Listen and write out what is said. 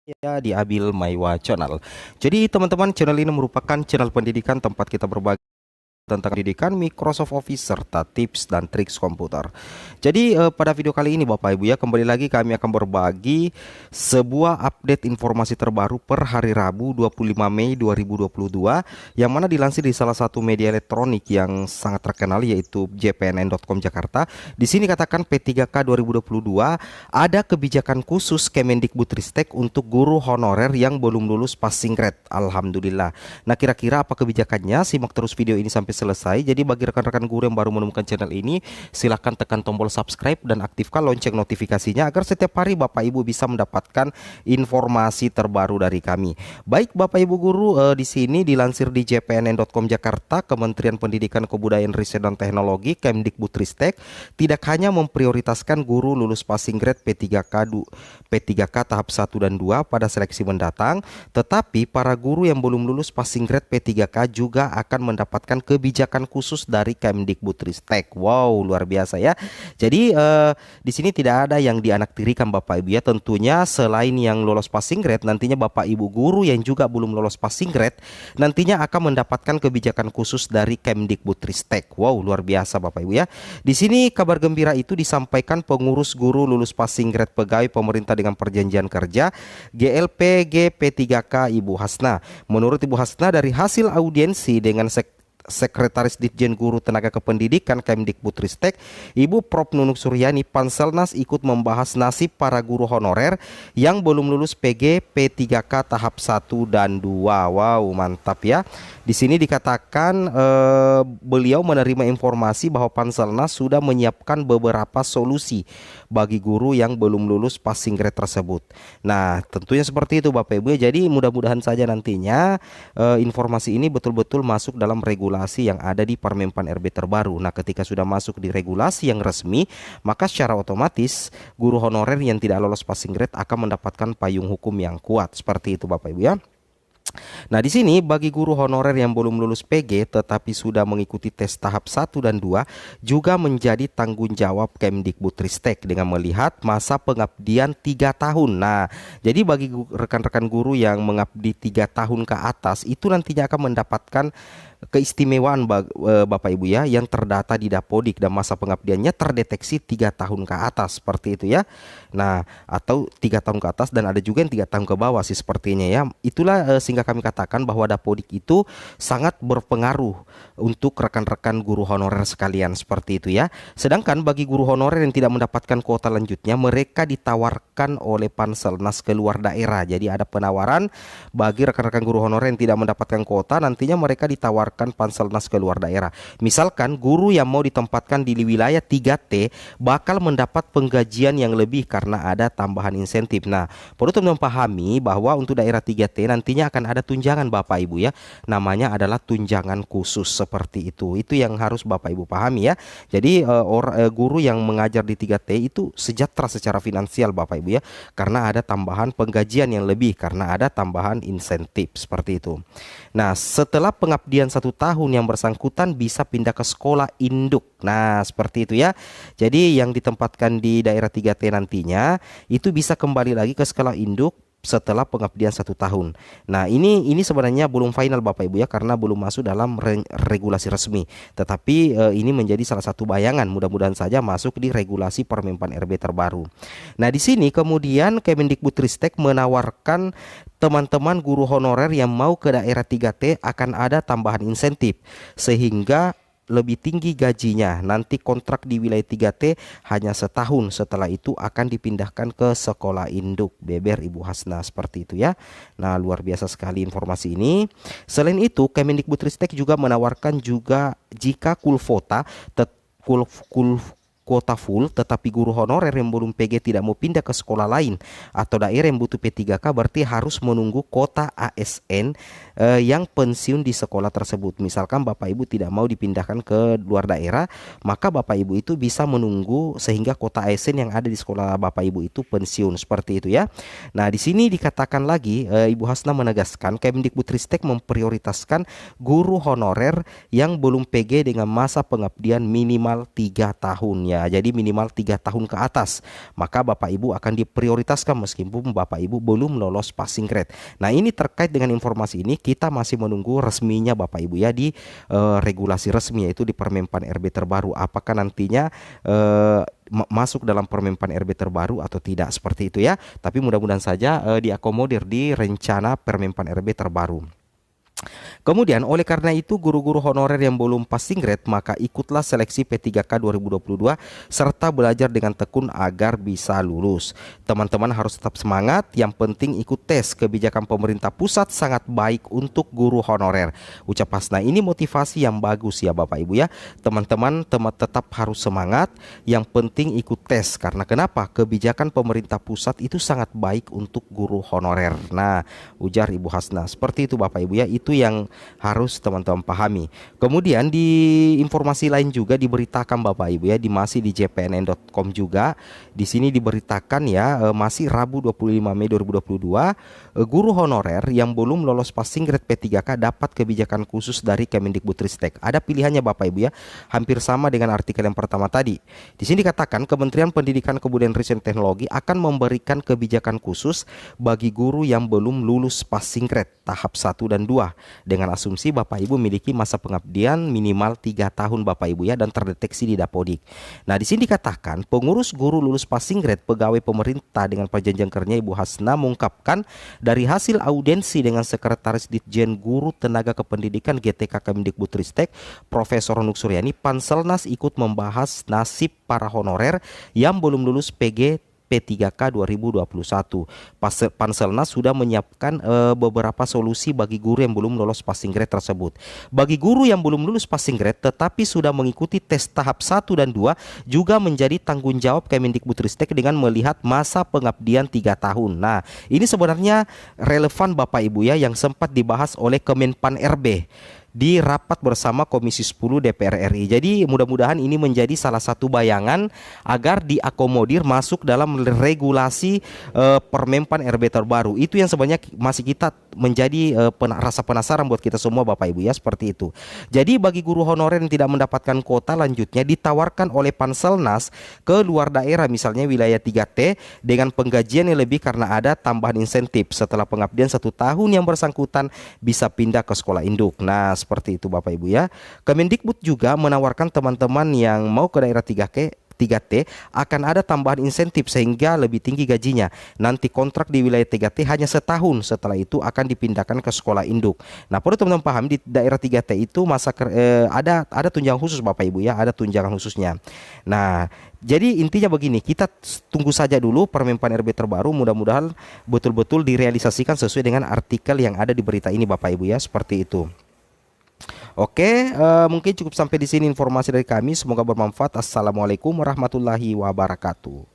Ya di Abil Maiwa Channel. Jadi teman-teman, channel ini merupakan channel pendidikan tempat kita berbagi tentang pendidikan Microsoft Office serta tips dan triks komputer. Jadi pada video kali ini Bapak Ibu ya, kembali lagi kami akan berbagi sebuah update informasi terbaru per hari Rabu 25 Mei 2022 yang mana dilansir di salah satu media elektronik yang sangat terkenal yaitu jpnn.com Jakarta. Di sini katakan P3K 2022 ada kebijakan khusus Kemendikbudristek untuk guru honorer yang belum lulus passing grade. Alhamdulillah. Nah, kira-kira apa kebijakannya? Simak terus video ini sampai selesai. Jadi bagi rekan-rekan guru yang baru menemukan channel ini, silahkan tekan tombol subscribe dan aktifkan lonceng notifikasinya agar setiap hari Bapak Ibu bisa mendapatkan informasi terbaru dari kami. Baik Bapak Ibu guru, di sini dilansir di jpnn.com Jakarta, Kementerian Pendidikan Kebudayaan Riset dan Teknologi Kemdikbudristek tidak hanya memprioritaskan guru lulus passing grade P3K tahap 1 dan 2 pada seleksi mendatang, tetapi para guru yang belum lulus passing grade P3K juga akan mendapatkan kebijakan khusus dari Kemdikbudristek. Wow, luar biasa ya. Jadi di sini tidak ada yang dianaktirikan Bapak Ibu ya. Tentunya selain yang lolos passing grade, nantinya Bapak Ibu guru yang juga belum lolos passing grade nantinya akan mendapatkan kebijakan khusus dari Kemdikbudristek. Wow, luar biasa Bapak Ibu ya. Di sini kabar gembira itu disampaikan pengurus guru lulus passing grade pegawai pemerintah dengan perjanjian kerja GLPG P3K Ibu Hasna. Menurut Ibu Hasna, dari hasil audiensi dengan Sekretaris Ditjen Guru Tenaga Kependidikan Kemdikbudristek, Ibu Prof Nunuk Suryani, Panselnas ikut membahas nasib para guru honorer yang belum lulus PG P3K tahap 1 dan 2. Wow, mantap ya. Di sini dikatakan beliau menerima informasi bahwa Panselnas sudah menyiapkan beberapa solusi bagi guru yang belum lulus passing grade tersebut. Nah, tentunya seperti itu Bapak Ibu. Jadi mudah-mudahan saja nantinya informasi ini betul-betul masuk dalam regulasi yang ada di Permenpan RB terbaru. Nah, ketika sudah masuk di regulasi yang resmi, maka secara otomatis guru honorer yang tidak lolos passing grade akan mendapatkan payung hukum yang kuat. Seperti itu Bapak Ibu ya. Nah, di sini bagi guru honorer yang belum lulus PG tetapi sudah mengikuti tes tahap 1 dan 2 juga menjadi tanggung jawab Kemdikbudristek dengan melihat masa pengabdian 3 tahun. Nah, jadi bagi rekan-rekan guru yang mengabdi 3 tahun ke atas itu nantinya akan mendapatkan keistimewaan Bapak Ibu ya, yang terdata di Dapodik dan masa pengabdiannya terdeteksi 3 tahun ke atas seperti itu ya. Nah, atau 3 tahun ke atas dan ada juga yang 3 tahun ke bawah sih sepertinya ya. Itulah sehingga kami katakan bahwa Dapodik itu sangat berpengaruh untuk rekan-rekan guru honorer sekalian seperti itu ya. Sedangkan bagi guru honorer yang tidak mendapatkan kuota lanjutnya, mereka ditawarkan oleh Panselnas keluar daerah. Jadi ada penawaran bagi rekan-rekan guru honorer yang tidak mendapatkan kuota, nantinya mereka ditawarkan Panselnas keluar daerah. Misalkan guru yang mau ditempatkan di wilayah 3T bakal mendapat penggajian yang lebih karena ada tambahan insentif. Nah, perlu teman-teman pahami bahwa untuk daerah 3T nantinya akan ada tunjangan Bapak Ibu ya. Namanya adalah tunjangan khusus seperti itu. Itu yang harus Bapak Ibu pahami ya. Jadi guru yang mengajar di 3T itu sejahtera secara finansial Bapak Ibu ya, karena ada tambahan penggajian yang lebih karena ada tambahan insentif seperti itu. Nah, setelah pengabdian 1 tahun yang bersangkutan bisa pindah ke sekolah induk. Nah, seperti itu ya. Jadi yang ditempatkan di daerah 3T nantinya itu bisa kembali lagi ke sekolah induk setelah pengabdian 1 tahun. Nah, ini sebenarnya belum final Bapak Ibu ya, karena belum masuk dalam regulasi resmi. Tetapi ini menjadi salah satu bayangan, mudah-mudahan saja masuk di regulasi Permenpan RB terbaru. Nah, di sini kemudian Kemendikbudristek menawarkan teman-teman guru honorer yang mau ke daerah 3T akan ada tambahan insentif sehingga lebih tinggi gajinya. Nanti kontrak di wilayah 3T hanya setahun, setelah itu akan dipindahkan ke sekolah induk. Beber Ibu Hasna seperti itu ya. Nah, luar biasa sekali informasi ini. Selain itu Kemendikbudristek juga menawarkan juga jika kulvota kuota full tetapi guru honorer yang belum PG tidak mau pindah ke sekolah lain atau daerah yang butuh P3K, berarti harus menunggu kuota ASN yang pensiun di sekolah tersebut. Misalkan Bapak Ibu tidak mau dipindahkan ke luar daerah, maka Bapak Ibu itu bisa menunggu sehingga kuota ASN yang ada di sekolah Bapak Ibu itu pensiun seperti itu ya. Nah, di sini dikatakan lagi Ibu Hasna menegaskan Kemdikbudristek memprioritaskan guru honorer yang belum PG dengan masa pengabdian minimal 3 tahun tahunnya, jadi minimal 3 tahun ke atas, maka Bapak Ibu akan diprioritaskan meskipun Bapak Ibu belum lolos passing grade. Nah, ini terkait dengan informasi ini kita masih menunggu resminya Bapak Ibu ya di regulasi resmi, yaitu di Permenpan RB terbaru, apakah nantinya masuk dalam Permenpan RB terbaru atau tidak, seperti itu ya. Tapi mudah-mudahan saja diakomodir di rencana Permenpan RB terbaru. Kemudian oleh karena itu guru-guru honorer yang belum passing grade maka ikutlah seleksi P3K 2022 serta belajar dengan tekun agar bisa lulus. Teman-teman harus tetap semangat, yang penting ikut tes. Kebijakan pemerintah pusat sangat baik untuk guru honorer. Ucap Hasna, ini motivasi yang bagus ya Bapak Ibu ya. Teman-teman tetap harus semangat, yang penting ikut tes. Karena kenapa? Kebijakan pemerintah pusat itu sangat baik untuk guru honorer. Nah, ujar Ibu Hasna. Seperti itu Bapak Ibu ya, itu yang harus teman-teman pahami. Kemudian di informasi lain juga diberitakan Bapak Ibu ya, masih di jpnn.com juga. Di sini diberitakan ya, masih Rabu 25 Mei 2022, guru honorer yang belum lolos passing grade P3K dapat kebijakan khusus dari Kemendikbudristek. Ada pilihannya Bapak Ibu ya, hampir sama dengan artikel yang pertama tadi. Di sini dikatakan Kementerian Pendidikan Kebudayaan Riset dan Teknologi akan memberikan kebijakan khusus bagi guru yang belum lulus passing grade tahap 1 dan 2 dengan asumsi Bapak Ibu memiliki masa pengabdian minimal 3 tahun Bapak Ibu ya, dan terdeteksi di Dapodik. Nah, di sini dikatakan pengurus guru lulus passing grade pegawai pemerintah dengan perjanjian kerja Ibu Hasna mengungkapkan dari hasil audiensi dengan Sekretaris Ditjen Guru Tenaga Kependidikan GTK Kemendikbudristek Profesor Nuk Suryani, Panselnas ikut membahas nasib para honorer yang belum lulus PG P3K 2021. Panselnas sudah menyiapkan beberapa solusi bagi guru yang belum lolos passing grade tersebut. Bagi guru yang belum lulus passing grade tetapi sudah mengikuti tes tahap 1 dan 2 juga menjadi tanggung jawab Kemendikbudristek dengan melihat masa pengabdian 3 tahun. Nah, ini sebenarnya relevan Bapak Ibu ya, yang sempat dibahas oleh Kemenpan RB di rapat bersama Komisi 10 DPR RI. Jadi mudah-mudahan ini menjadi salah satu bayangan agar diakomodir masuk dalam regulasi Permenpan RB terbaru. Itu yang sebenarnya masih kita menjadi rasa penasaran buat kita semua Bapak Ibu ya, seperti itu. Jadi bagi guru honorer yang tidak mendapatkan kuota lanjutnya ditawarkan oleh Panselnas ke luar daerah, misalnya wilayah 3T dengan penggajian yang lebih karena ada tambahan insentif. Setelah pengabdian 1 tahun yang bersangkutan bisa pindah ke sekolah induk. Nah, seperti itu Bapak Ibu ya. Kemendikbud juga menawarkan teman-teman yang mau ke daerah 3T akan ada tambahan insentif sehingga lebih tinggi gajinya. Nanti kontrak di wilayah 3T hanya setahun, setelah itu akan dipindahkan ke sekolah induk. Nah, perlu teman-teman paham di daerah 3T itu ada tunjangan khusus Bapak Ibu ya, ada tunjangan khususnya. Nah, jadi intinya begini, kita tunggu saja dulu Permenpan RB terbaru, mudah-mudahan betul-betul direalisasikan sesuai dengan artikel yang ada di berita ini Bapak Ibu ya, seperti itu. Oke, mungkin cukup sampai di sini informasi dari kami. Semoga bermanfaat. Assalamualaikum warahmatullahi wabarakatuh.